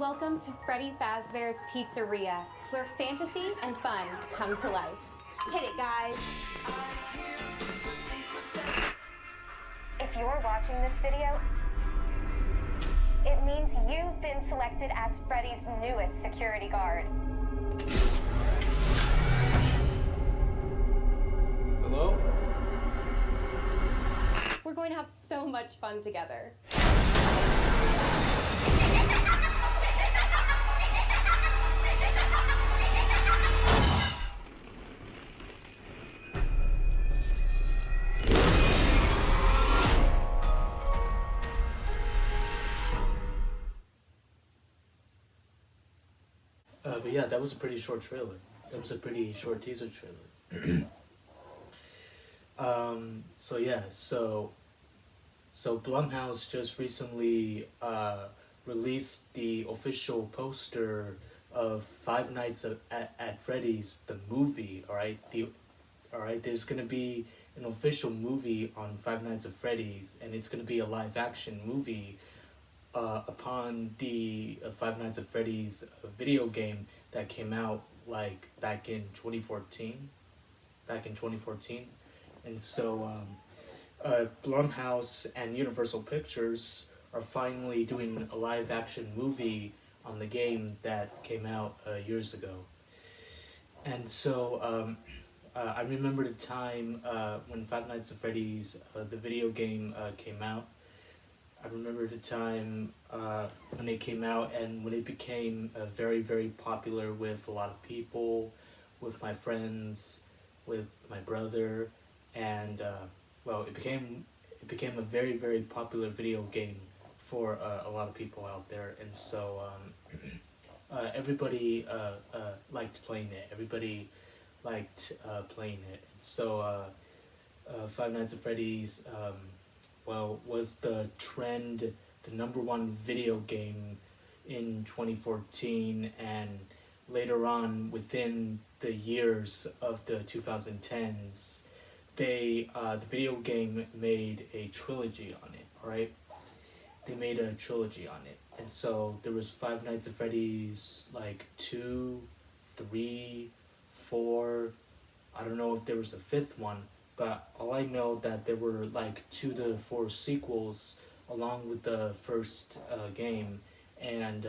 Welcome to Freddy Fazbear's Pizzeria, where fantasy and fun come to life. Hit it, guys. If you're watching this video, it means you've been selected as Freddy's newest security guard. Hello? We're going to have so much fun together. But yeah, that was a pretty short trailer. That was a pretty short teaser trailer. So Blumhouse just recently released the official poster of Five Nights at Freddy's, the movie. Alright, there's gonna be an official movie on Five Nights at Freddy's, and it's gonna be a live action movie upon the Five Nights at Freddy's video game that came out like back in 2014. And so Blumhouse and Universal Pictures are finally doing a live action movie on the game that came out years ago. And so I remember the time when Five Nights at Freddy's, the video game, came out. I remember the time when it came out and when it became very, very popular with a lot of people, with my friends, with my brother, and it became a very, very popular video game for a lot of people out there. And so everybody liked playing it. Everybody liked playing it. And so Five Nights at Freddy's was the trend, the #1 video game in 2014, and later on within the years of the 2010s, the video game made a trilogy on it, alright? They made a trilogy on it. And so there was Five Nights at Freddy's, like 2, 3, 4, I don't know if there was a 5th one, but all I know that there were like 2 to 4 sequels along with the first game, and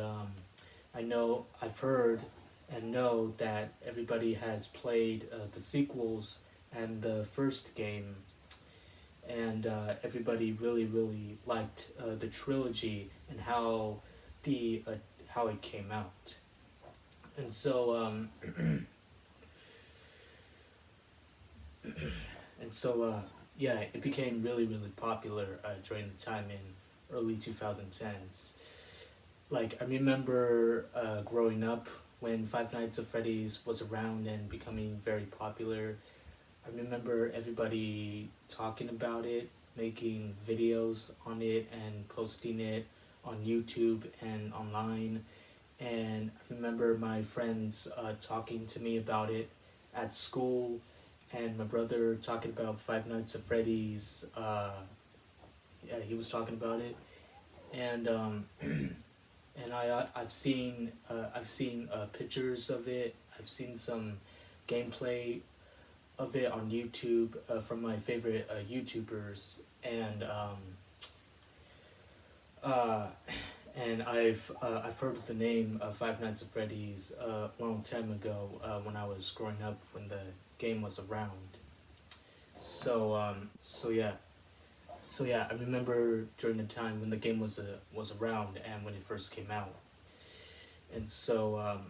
I've heard and know that everybody has played the sequels and the first game, and everybody really, really liked the trilogy and how it came out. And so it became really, really popular during the time in early 2010s. Like, I remember growing up when Five Nights at Freddy's was around and becoming very popular. I remember everybody talking about it, making videos on it and posting it on YouTube and online. And I remember my friends talking to me about it at school, and my brother talking about Five Nights at Freddy's. He was talking about it, and I've seen pictures of it. I've seen some gameplay of it on YouTube from my favorite YouTubers, and I've heard of the name of Five Nights at Freddy's a long time ago when I was growing up, when the game was around. So I remember during the time when the game was around and when it first came out. And so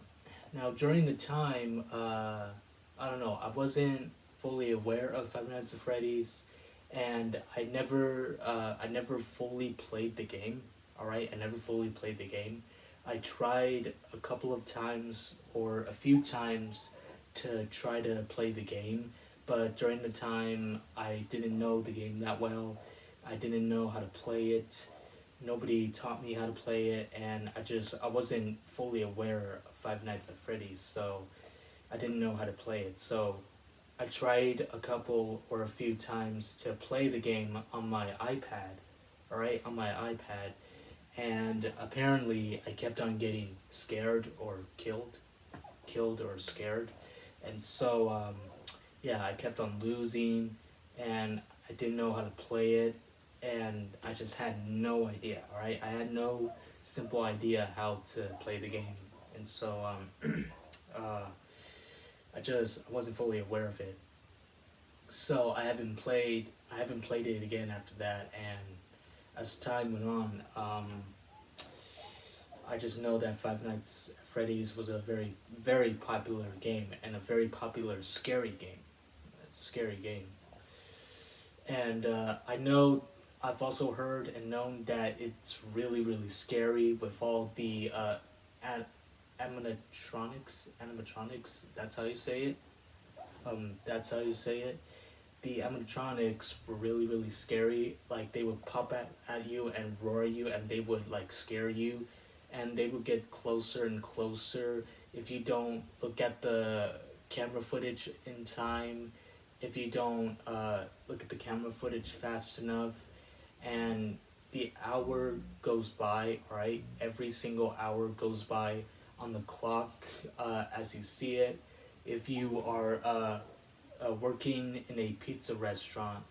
now during the time, I don't know, I wasn't fully aware of Five Nights at Freddy's, and I never fully played the game. Alright, I never fully played the game. I tried a couple of times or a few times to try to play the game, but during the time I didn't know the game that well. I didn't know how to play it. Nobody taught me how to play it, and I wasn't fully aware of Five Nights at Freddy's, so I didn't know how to play it. So I tried a couple or a few times to play the game on my iPad, alright, on my iPad, and apparently I kept on getting scared or killed or scared, and so yeah, I kept on losing, and I didn't know how to play it, and I just had no idea. All right, I had no simple idea how to play the game, and so uh, I wasn't fully aware of it. So I haven't played it again after that, and as time went on, I just know that Five Nights at Freddy's was a very popular game and a very popular scary game. And I know I've also heard and known that it's really scary with all the an- animatronics. That's how you say it. That's how you say it. The animatronics were really scary. Like they would pop at you and roar at you, and they would like scare you, and they would get closer and closer if you don't look at the camera footage in time, if you don't look at the camera footage fast enough, and the hour goes by, right? Every single hour goes by on the clock as you see it. If you are working in a pizza restaurant,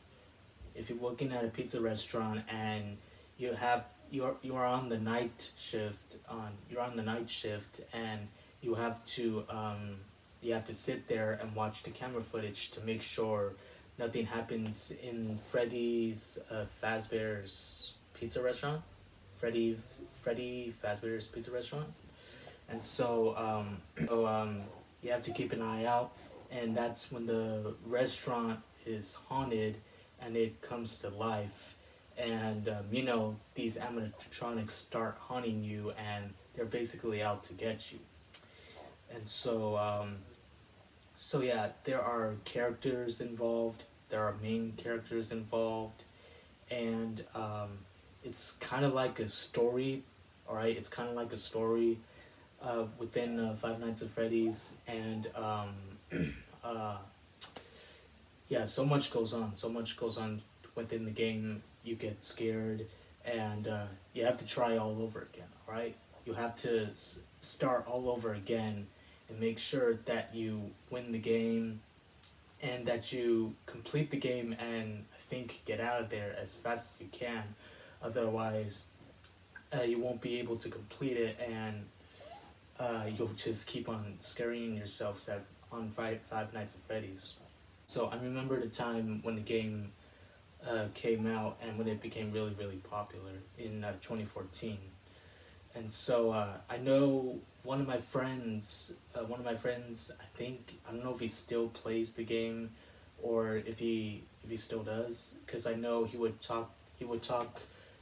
if you're working at a pizza restaurant and you're on the night shift and you have to sit there and watch the camera footage to make sure nothing happens in Freddy's Fazbear's pizza restaurant. Freddy Fazbear's pizza restaurant. And so you have to keep an eye out, and that's when the restaurant is haunted and it comes to life, and these animatronics start haunting you, and they're basically out to get you. And so yeah, there are characters involved. There are main characters involved, and it's kind of like a story. All right, it's kind of like a story within Five Nights at Freddy's, and uh, yeah, so much goes on. So much goes on within the game. You get scared, and you have to try all over again. All right, you have to start all over again and make sure that you win the game and that you complete the game and I think get out of there as fast as you can. Otherwise, you won't be able to complete it, and you'll just keep on scaring yourself on Five Nights at Freddy's. So I remember the time when the game came out and when it became really popular in 2014. And so I know one of my friends, I don't know if he still plays the game or if he still does, because I know he would talk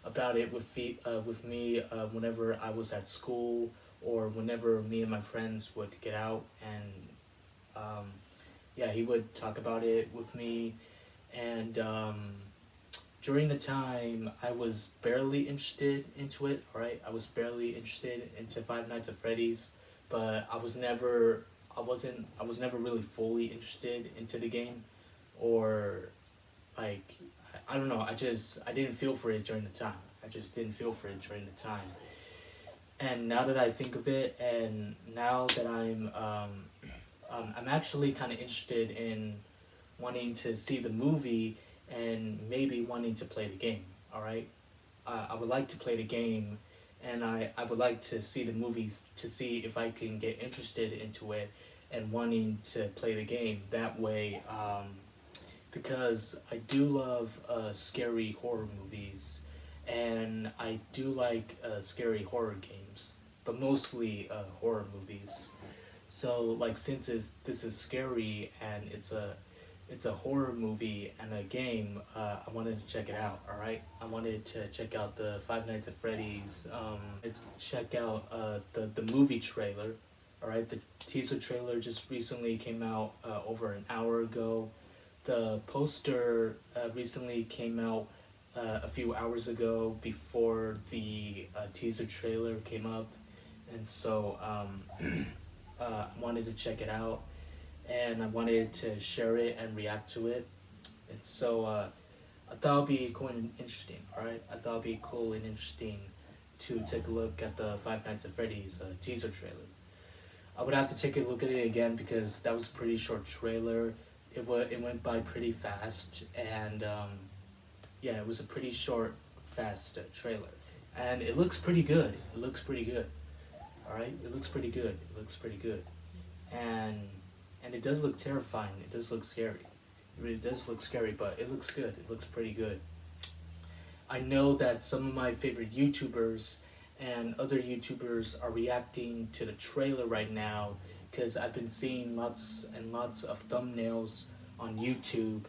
about it with me whenever I was at school, or whenever me and my friends would get out, and um, yeah, he would talk about it with me, and during the time I was barely interested into it. All right, I was barely interested into Five Nights at Freddy's, but I was never really fully interested into the game, or like I don't know. I didn't feel for it during the time. I just didn't feel for it during the time. And now that I think of it, and now that I'm actually kind of interested in wanting to see the movie and maybe wanting to play the game. All right, I would like to play the game, and I would like to see the movies to see if I can get interested into it and wanting to play the game that way. Because I do love scary horror movies, and I do like scary horror games, but mostly horror movies. So like this is scary and it's a horror movie and a game. I wanted to check it out. All right, I wanted to check out the Five Nights at Freddy's. Check out the movie trailer. All right, the teaser trailer just recently came out over an hour ago. The poster recently came out a few hours ago before the teaser trailer came up, and so I wanted to check it out, and I wanted to share it and react to it, and so I thought it'd be cool and interesting. All right, I thought it'd be cool and interesting to take a look at the Five Nights at Freddy's teaser trailer. I would have to take a look at it again because that was a pretty short trailer. It went by pretty fast, and yeah, it was a pretty short, fast trailer, and it looks pretty good. It looks pretty good. All right, it looks pretty good. It looks pretty good, and it does look terrifying. It does look scary. It really does look scary, but it looks good. It looks pretty good. I know that some of my favorite YouTubers and other YouTubers are reacting to the trailer right now because I've been seeing lots and lots of thumbnails on YouTube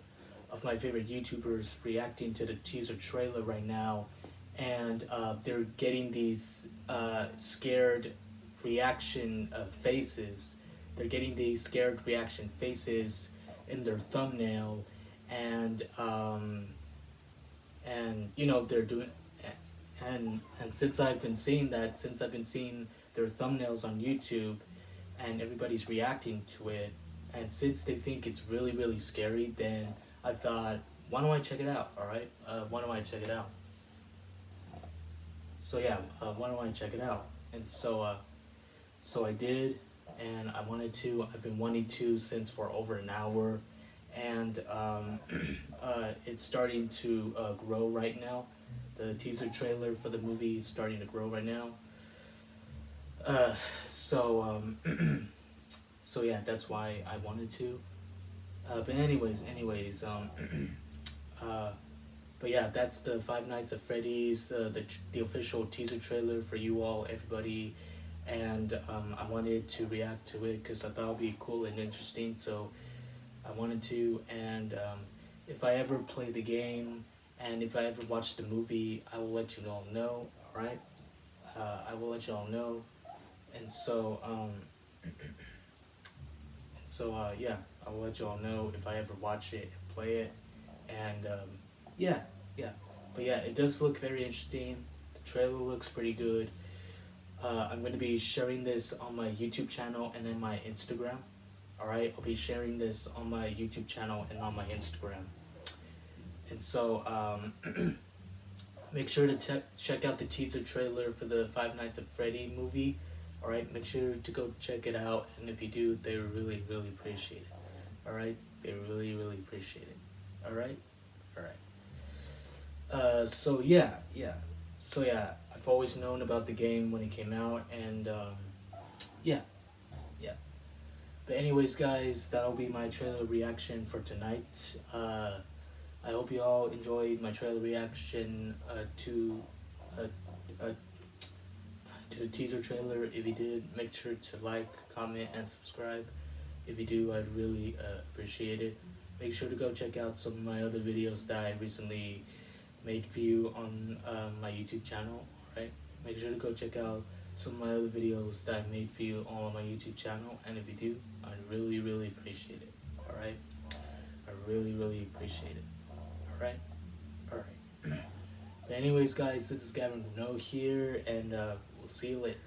of my favorite YouTubers reacting to the teaser trailer right now, and they're getting these scared reaction faces. They're getting these scared reaction faces in their thumbnail, and you know they're doing, and since I've been seeing that, since I've been seeing their thumbnails on YouTube, and everybody's reacting to it, and since they think it's really really scary, then I thought, why don't I check it out? All right, why don't I check it out? So yeah, why don't I check it out? And so I did, and I wanted to. I've been wanting to since for over an hour, and it's starting to grow right now. The teaser trailer for the movie is starting to grow right now. So so yeah, that's why I wanted to. But anyways, but yeah, that's the Five Nights at Freddy's, the official teaser trailer for you all, everybody, and I wanted to react to it because I thought it would be cool and interesting. So I wanted to, and if I ever play the game, and if I ever watch the movie, I will let you all know. All right, I will let you all know, and so yeah, I will let you all know if I ever watch it and play it, and yeah, but yeah, it does look very interesting. The trailer looks pretty good. I'm going to be sharing this on my YouTube channel and then my Instagram. Alright, I'll be sharing this on my YouTube channel and on my Instagram. And so, make sure to check out the teaser trailer for the Five Nights at Freddy movie. Alright, make sure to go check it out. And if you do, they really, really appreciate it. Alright, they really, really appreciate it. Alright? Alright. So yeah. So yeah, I've always known about the game when it came out, and yeah. But anyways, guys, that'll be my trailer reaction for tonight. I hope you all enjoyed my trailer reaction to the teaser trailer. If you did, make sure to like, comment, and subscribe. If you do, I'd really appreciate it. Make sure to go check out some of my other videos that I recently made for you on my YouTube channel. Alright, make sure to go check out some of my other videos that I made for you on my YouTube channel, and if you do, I'd really, really appreciate it. Alright, I really, really appreciate it. Alright. But anyways, guys, this is Gavin Renault here, and we'll see you later.